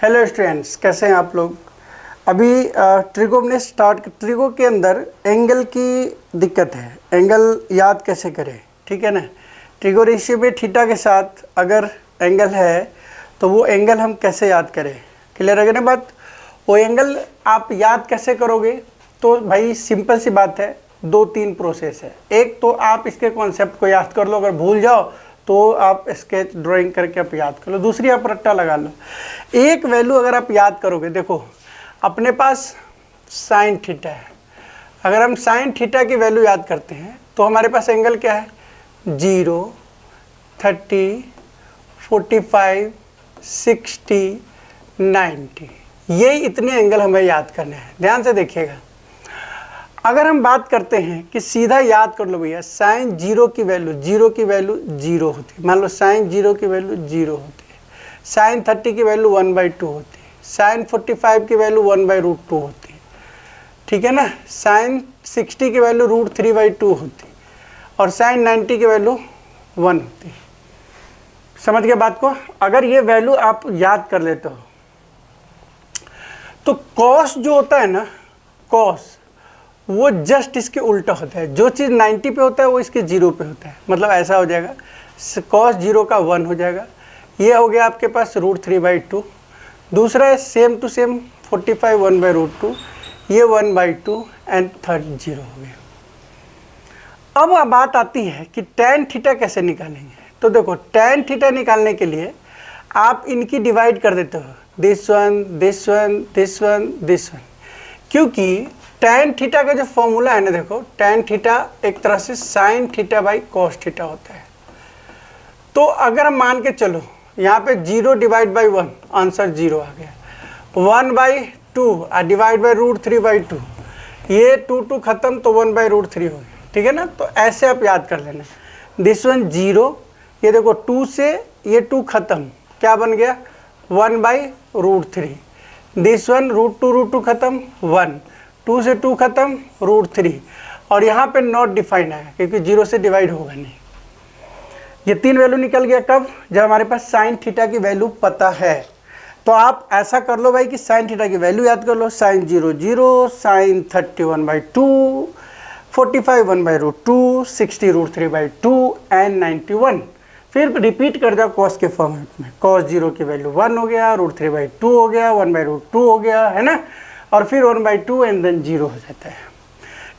Hello students, कैसे हैं आप लोग। अभी ट्रिगो ने ट्रिगो के अंदर एंगल की दिक्कत है। एंगल याद कैसे करें, ठीक है ना। ट्रिगो रेशियो में थीटा के साथ अगर एंगल है तो वो एंगल हम कैसे याद करें। क्लियर है ना बात। वो एंगल आप याद कैसे करोगे, तो भाई सिंपल सी बात है, 2-3 प्रोसेस है। एक तो आप इसके कॉन्सेप्ट को याद कर लो, अगर भूल जाओ तो आप स्केच ड्राइंग करके आप याद कर लो। दूसरी आप रट्टा लगा लो। एक वैल्यू अगर आप याद करोगे, देखो अपने पास साइन थीटा है। अगर हम साइन थीटा की वैल्यू याद करते हैं तो हमारे पास एंगल क्या है, 0, 30, 45, 60, 90। ये इतने एंगल हमें याद करने हैं। ध्यान से देखिएगा। अगर हम बात करते हैं कि सीधा याद कर लो भैया, साइन 0 की वैल्यू 0 होती है। मान लो साइन 0 की वैल्यू 0 होती है। साइन 30 की वैल्यू 1/2 होती है। साइन 45 की वैल्यू 1/√2 होती है, ठीक है ना। साइन 60 की वैल्यू √3/2 होती है और साइन 90 की वैल्यू 1 होती है। समझ गए बात को। अगर ये वैल्यू आप याद कर लेते हो तो कॉस जो होता है ना, कॉस वो जस्ट इसके उल्टा होता है। जो चीज़ 90 पे होता है वो इसके 0 पे होता है। मतलब ऐसा हो जाएगा, cos 0 का 1 हो जाएगा। ये हो गया आपके पास √3/2। दूसरा है सेम टू सेम 45 1/√2, ये 1/2 एंड थर्ड 0 हो गया। अब बात आती है कि tan थीटा कैसे निकालेंगे। तो देखो tan थीटा निकालने के लिए आप इनकी डिवाइड कर देते हो, this one, this one, this one, this one. क्योंकि tan थीटा का जो फॉर्मूला है ना, देखो tan थीटा एक तरह से sin theta by cos theta होता है। तो अगर हम मान के चलो यहाँ पे 0 डिवाइड बाई 1, आंसर 0 आ गया। 1/2 डिवाइड बाई √3/2, ये 2 खत्म तो 1/√3 हो गया, ठीक है ना। तो ऐसे आप याद कर लेना। दिस वन 0, ये देखो 2 से ये 2 खत्म, क्या बन गया 1/√3। दिस वन √2 खत्म 1, 2 से 2 खत्म √3। और यहाँ पे नॉट डिफाइन आया क्योंकि 0 से डिवाइड होगा नहीं। ये 3 वैल्यू निकल गया कब, जब हमारे पास साइन थीटा की वैल्यू पता है। तो आप ऐसा कर लो भाई कि साइन थीटा की वैल्यू याद कर लो। Sign 0 0, sign 30 1/2, 45 1/√2, 60 √3/2 and 91। फिर रिपीट कर जाओ कॉस के फॉर्मेट में। कॉस 0 की वैल्यू 1 हो गया, √3/2 हो गया, 1/√2 हो गया, है ना। और फिर 1/2 एंड देन 0 हो जाता है।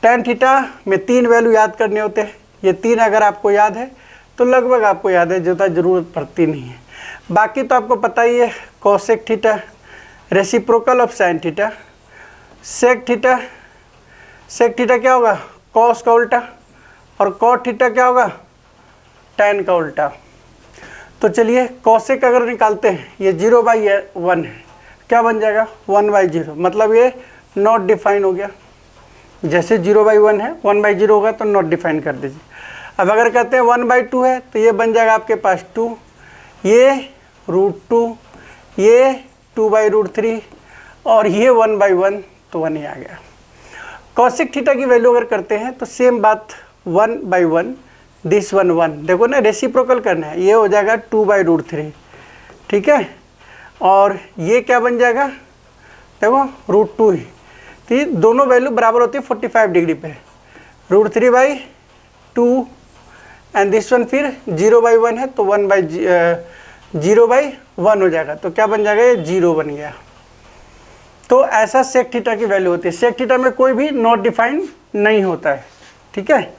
tan थीटा में 3 वैल्यू याद करने होते हैं। ये 3 अगर आपको याद है तो लगभग आपको याद है, ज़्यादा ज़रूरत पड़ती नहीं है। बाकी तो आपको पता ही है, cosec theta reciprocal of sine theta, sec theta, sec theta क्या होगा कॉस का उल्टा, और कॉट थीटा क्या होगा tan का उल्टा। तो चलिए कोसेक अगर निकालते हैं, ये 0/1 है, क्या बन जाएगा 1/0। मतलब ये नॉट डिफाइन हो गया। जैसे 0/1 है, 1/0 होगा तो नॉट डिफाइन कर दीजिए। अब अगर कहते हैं 1/2 है तो ये बन जाएगा आपके पास 2, ये √2, ये 2/√3 और ये 1/1, तो 1 ही आ गया। कॉसेक थीटा की वैल्यू अगर करते हैं तो सेम बात 1/1, दिस 1 देखो ना, रेसिप्रोकल करना है, ये हो जाएगा 2/√3, ठीक है। और ये क्या बन जाएगा, देखो √2 ही। तो ये दोनों वैल्यू बराबर होती है 45 डिग्री पे। √3/2 एंड दिस वन फिर 0/1 है तो 0/1 हो जाएगा। तो क्या बन जाएगा, ये 0 बन गया। तो ऐसा सेक थीटा की वैल्यू होती है। सेक थीटा में कोई भी नॉट डिफाइन नहीं होता है, ठीक है।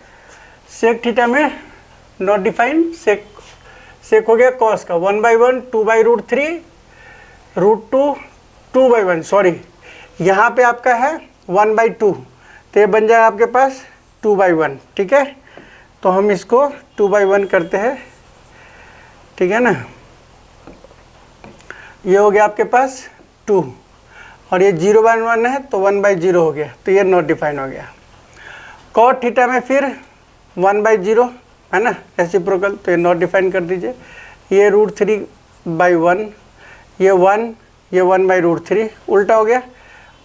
सेक थीटा में नॉट डिफाइन, सेक हो गया कॉस का 1/1, 2/√3, √2, 2/1, सॉरी यहाँ पे आपका है 1/2, तो ये बन जाएगा आपके पास 2/1, ठीक है। तो हम इसको 2/1 करते हैं, ठीक है ना। ये हो गया आपके पास 2 और ये 0/1 है तो 1/0 हो गया, तो ये नॉट डिफाइन हो गया। कॉट थीटा में फिर 1/0 है ना, रेसिप्रोकल, तो ये नॉट डिफाइन कर दीजिए। ये √3/1, ये 1, ये 1/√3 उल्टा हो गया।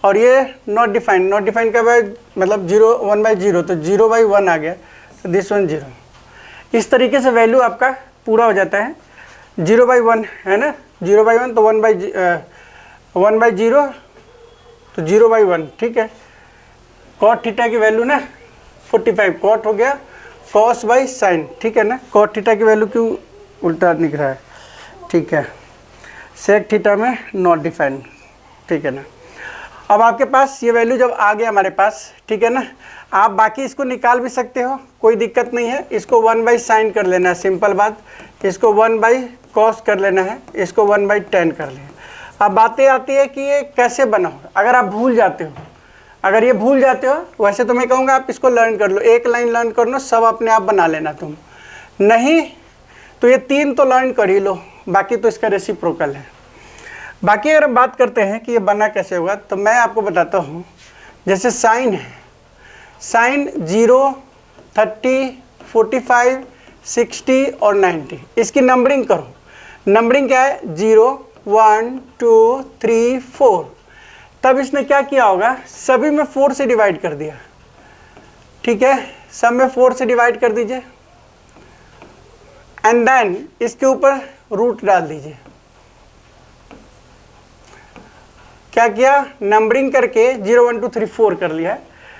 और ये नॉट डिफाइन का मतलब 1/0, तो 0/1 आ गया, तो दिस वन 0। इस तरीके से वैल्यू आपका पूरा हो जाता है। 0/1 है ना, 0/1 तो 1/0 तो 0/1, ठीक है। कॉट थीटा की वैल्यू ना 45, कॉट हो गया कॉस बाई साइन, ठीक है ना। कॉट थीटा की वैल्यू क्यों उल्टा निकल रहा है, ठीक है। सेक थीटा में नॉट डिफाइंड, ठीक है ना। अब आपके पास ये वैल्यू जब आ गया हमारे पास, ठीक है ना, आप बाकी इसको निकाल भी सकते हो, कोई दिक्कत नहीं है। इसको 1/sin कर लेना है, सिंपल बात। इसको 1/cos कर लेना है, इसको 1/tan कर लेना। अब बातें आती है कि ये कैसे बना हो। अगर आप भूल जाते हो, अगर ये भूल जाते हो, वैसे तो मैं कहूँगा आप इसको लर्न कर लो, एक लाइन लर्न कर लो, सब अपने आप बना लेना तुम। नहीं तो ये 3 तो लर्न कर ही लो, बाकी तो इसका रेसिप्रोकल है। बाकी अगर हम बात करते हैं कि ये बना कैसे होगा, तो मैं आपको बताता हूँ। जैसे साइन है, साइन 0, 30, 45, 60 और 90, इसकी नंबरिंग करो। नंबरिंग क्या है, 0, 1, 2, 3, 4। तब इसने क्या किया होगा, सभी में 4 से डिवाइड कर दिया, ठीक है। सब में 4 से डिवाइड कर दीजिए, एंड देन इसके ऊपर रूट डाल दीजिए। क्या किया, नंबरिंग करके 0, 1, 2, 3, 4 कर लिया,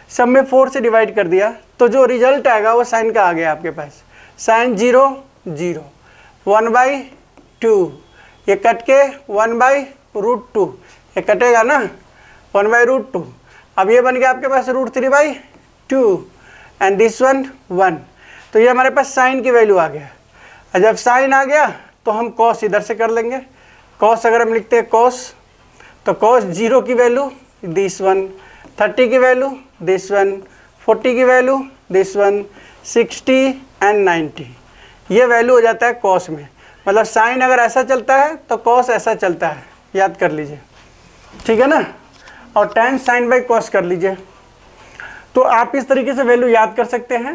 सब में 4 से डिवाइड कर दिया, तो जो रिजल्ट आएगा वो साइन का आ गया आपके पास। साइन 0, 0, 1/2, ये कट के 1/√2, ये कटेगा ना 1/√2। अब ये बन गया आपके पास √3/2 एंड दिस वन 1। तो ये हमारे पास साइन की वैल्यू आ गया। और जब साइन आ गया तो हम कॉस इधर से कर लेंगे। कॉस अगर हम लिखते हैं कॉस, तो कॉस 0 की वैल्यू दिस वन, 30 की वैल्यू दिस वन, 40 की वैल्यू दिस वन, 60 एंड 90, ये वैल्यू हो जाता है कॉस में। मतलब साइन अगर ऐसा चलता है तो कॉस ऐसा चलता है, याद कर लीजिए, ठीक है ना। और tan sin बाई कॉस कर लीजिए। तो आप इस तरीके से वैल्यू याद कर सकते हैं।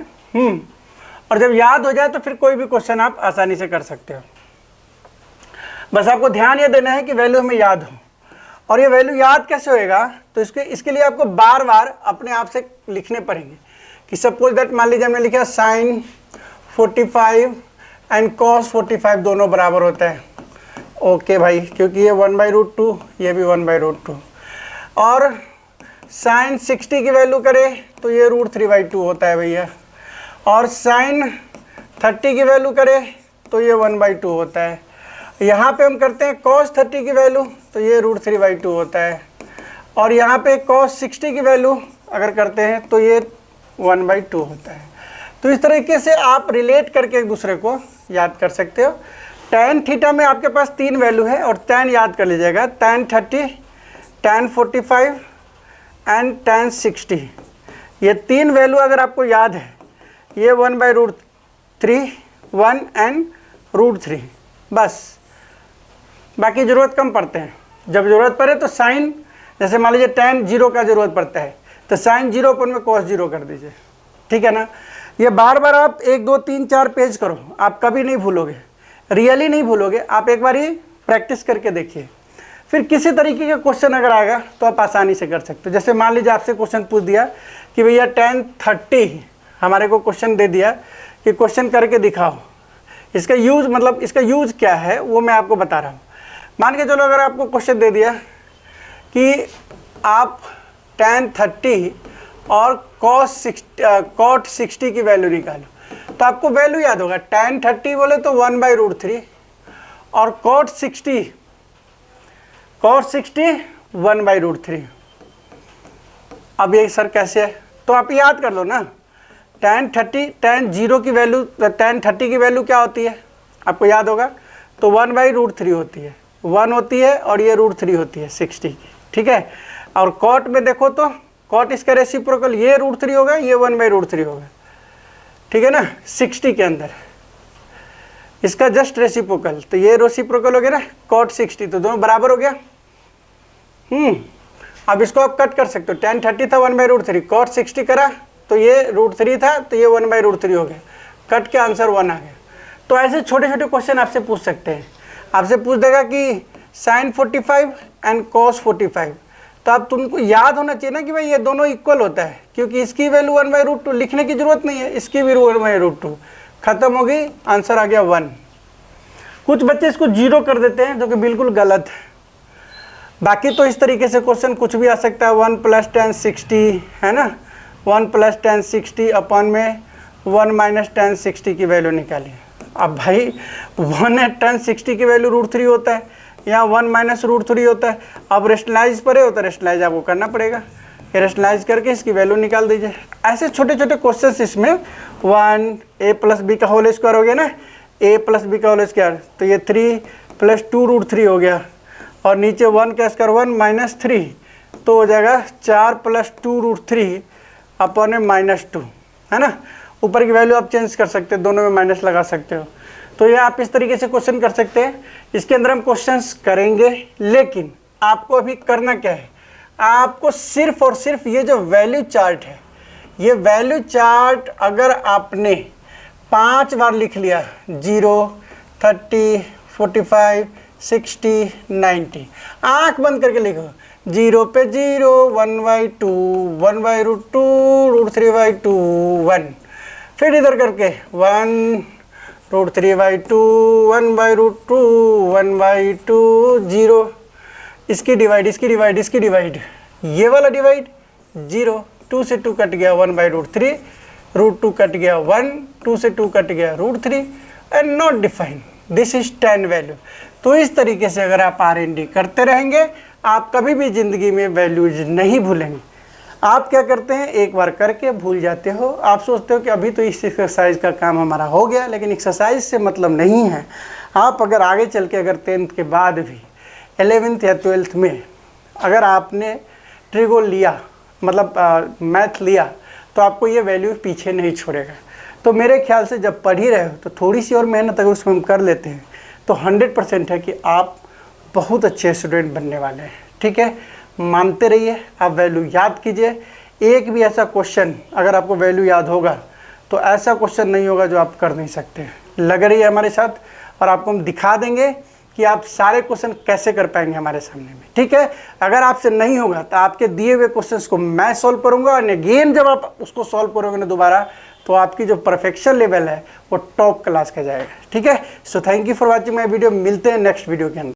और जब याद हो जाए तो फिर कोई भी क्वेश्चन आप आसानी से कर सकते हो। बस आपको ध्यान ये देना है कि वैल्यू हमें याद हो। और ये वैल्यू याद कैसे होएगा, तो इसके लिए आपको बार बार अपने आप से लिखने पड़ेंगे। कि सपोज दैट मान लीजिए हमने लिखा साइन 45 एंड कॉस 45 दोनों बराबर होता है। ओके भाई, क्योंकि ये 1/√2, ये भी 1/√2। और साइन 60 की वैल्यू करें तो ये √3/2 होता है भैया। और साइन 30 की वैल्यू करें तो ये 1/2 होता है। यहाँ पे हम करते हैं cos 30 की वैल्यू तो ये √3/2 होता है। और यहाँ पे cos 60 की वैल्यू अगर करते हैं तो ये 1/2 होता है। तो इस तरीके से आप रिलेट करके एक दूसरे को याद कर सकते हो। tan थीटा में आपके पास 3 वैल्यू है और tan याद कर लीजिएगा, tan 30, tan 45 एंड tan 60। ये 3 वैल्यू अगर आपको याद है, ये 1/√3, 1 एंड √3, बस। बाकी ज़रूरत कम पड़ते हैं। जब ज़रूरत पड़े तो साइन, जैसे मान लीजिए tan 0 का ज़रूरत पड़ता है तो साइन 0 अपन में cos 0 कर दीजिए, ठीक है ना। ये बार बार आप 1, 2, 3, 4 पेज करो, आप कभी नहीं भूलोगे, रियली नहीं भूलोगे। आप एक बार ही प्रैक्टिस करके देखिए, फिर किसी तरीके का क्वेश्चन अगर आएगा तो आप आसानी से कर सकते हो। जैसे मान लीजिए आपसे क्वेश्चन पूछ दिया कि भैया tan 30, हमारे को क्वेश्चन दे दिया कि क्वेश्चन करके दिखाओ, इसका यूज़, मतलब इसका यूज़ क्या है वो मैं आपको बता रहा हूँ। मान के चलो अगर आपको क्वेश्चन दे दिया कि आप tan 30 और cot 60 की वैल्यू निकालो, तो आपको वैल्यू याद होगा। tan 30 बोले तो 1/√3 और cot 60 1/√3। अब ये सर कैसे है, तो आप याद कर लो ना। tan 0 की वैल्यू, tan 30 की वैल्यू क्या होती है आपको याद होगा, तो 1/√3 होती है, 1 होती है और ये √3 होती है 60 की, ठीक है। और कॉट में देखो तो कॉट इसका रेसिप्रोकल, ये √3 होगा, ये 1/√3 होगा, ठीक है ना। 60 के अंदर इसका जस्ट रेसिप्रोकल, तो ये रेसिप्रोकल हो गया ना cot 60, तो दोनों बराबर हो गया। अब इसको आप कट कर सकते हो। tan 30 था 1/√3, cot 60 करा तो ये √3 था, तो ये 1/√3 हो गया, कट के आंसर 1 आ गया। तो ऐसे छोटे छोटे क्वेश्चन आपसे पूछ सकते हैं। आपसे पूछ देगा कि sin 45 एंड cos 45, तो अब तुमको याद होना चाहिए ना कि भाई ये दोनों इक्वल होता है, क्योंकि इसकी वैल्यू 1/√2, लिखने की जरूरत नहीं है, इसकी भी 1/√2, खत्म हो गई, आंसर आ गया 1। कुछ बच्चे इसको 0 कर देते हैं जो कि बिल्कुल गलत है। बाकी तो इस तरीके से क्वेश्चन कुछ भी आ सकता है। 1 + 10 60 है ना, 1 + 10 60 अपॉन में 1 - 10 60 की वैल्यू निकालिए। अब भाई 1 × 10 60 की वैल्यू √3 होता है, यहाँ 1 - √3 होता है। अब रेशनलाइज पड़े हो तो रेशनलाइज आपको करना पड़ेगा, रेशनलाइज करके इसकी वैल्यू निकाल दीजिए। ऐसे छोटे छोटे क्वेश्चन इसमें 1 a + b का होल स्क्वायर हो गया ना, a + b का होल स्क्वायर, तो ये 3 + 2 √3 हो गया, और नीचे 1 का स्क्वायर 1 - 3 तो हो जाएगा 4 + 2 √3 अपॉन में -2 है ना। ऊपर की वैल्यू आप चेंज कर सकते हैं, दोनों में माइनस लगा सकते हो। तो ये आप इस तरीके से क्वेश्चन कर सकते हैं। इसके अंदर हम क्वेश्चंस करेंगे, लेकिन आपको अभी करना क्या है, आपको सिर्फ और सिर्फ ये जो वैल्यू चार्ट है, ये वैल्यू चार्ट अगर आपने 5 बार लिख लिया, 0, 30, 45, 60, 90, आँख बंद करके लिखो, 0 पे 0, 1/2, 1/√2, √3/2, 1, फिर इधर करके 1, √3/2, 1/√2, 1/2, 0, इसकी डिवाइड, इसकी डिवाइड, इसकी डिवाइड, ये वाला डिवाइड 0, 2 से 2 कट गया 1/√3, √2 कट गया 1, 2 से 2 कट गया √3 and not define, this is 10 value. तो इस तरीके से अगर आप R&D करते रहेंगे, आप कभी भी ज़िंदगी में वैल्यूज नहीं भूलेंगे। आप क्या करते हैं, एक बार करके भूल जाते हो, आप सोचते हो कि अभी तो इस एक्सरसाइज का काम हमारा हो गया, लेकिन एक्सरसाइज से मतलब नहीं है। आप अगर आगे चल के अगर 10th के बाद भी 11th या 12th में अगर आपने ट्रिगो लिया, मतलब मैथ लिया, तो आपको ये वैल्यू पीछे नहीं छोड़ेगा। तो मेरे ख्याल से जब पढ़ ही रहे हो तो थोड़ी सी और मेहनत अगर उसमें हम कर लेते हैं तो 100% है कि आप बहुत अच्छे स्टूडेंट बनने वाले हैं। ठीक है, मानते रहिए, आप वैल्यू याद कीजिए। एक भी ऐसा क्वेश्चन अगर आपको वैल्यू याद होगा तो ऐसा क्वेश्चन नहीं होगा जो आप कर नहीं सकते। लग रही है हमारे साथ, और आपको हम दिखा देंगे कि आप सारे क्वेश्चन कैसे कर पाएंगे हमारे सामने में। ठीक है, अगर आपसे नहीं होगा तो आपके दिए हुए क्वेश्चंस को मैं सॉल्व करूंगा, और अगेन जब आप उसको सॉल्व करोगे ना दोबारा, तो आपकी जो परफेक्शन लेवल है वो टॉप क्लास का जाएगा। ठीक है, so thank you for watching my video. मिलते हैं नेक्स्ट वीडियो के अंदर।